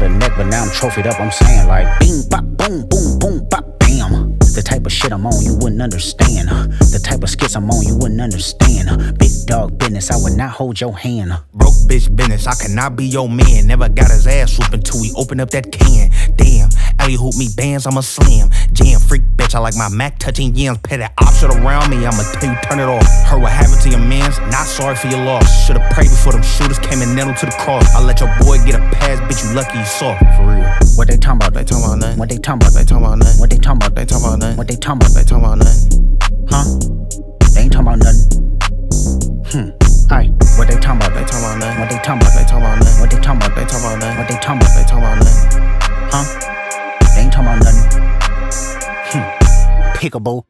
the neck, but now I'm trophied up. I'm saying like, bing, bop, boom, boom, boom, bop, bam. The type of shit I'm on, you wouldn't understand. The type of skits I'm on, you wouldn't understand. Big dog business, I would not hold your hand. Broke bitch business, I cannot be your man. Never got his ass whooping till we open up that can. Damn, alley hoop me bands, I'm a slam. Jam freak bitch, I like my Mac touching yams. Pet that op shit around me, I'ma tell you turn it off. Heard what happened to your mans, not sorry for your loss. Should've prayed before them shooters came and nailed to the cross. I let your boy get a pass, bitch, you lucky you saw. For real. What they talking about? They talking about nothing. What they talking about? They talking about nothing. What they talking about? They talking about nothing. What they talking about? They talking about nothing. Huh? They ain't talking about nothing. Aye. What they talking about? They talking about nothing. What they talking about? They talking about nothing. What they talking about? They talking about nothing. What they talking about? They talking about nothing. Huh? They ain't talking about nothing. Pickable.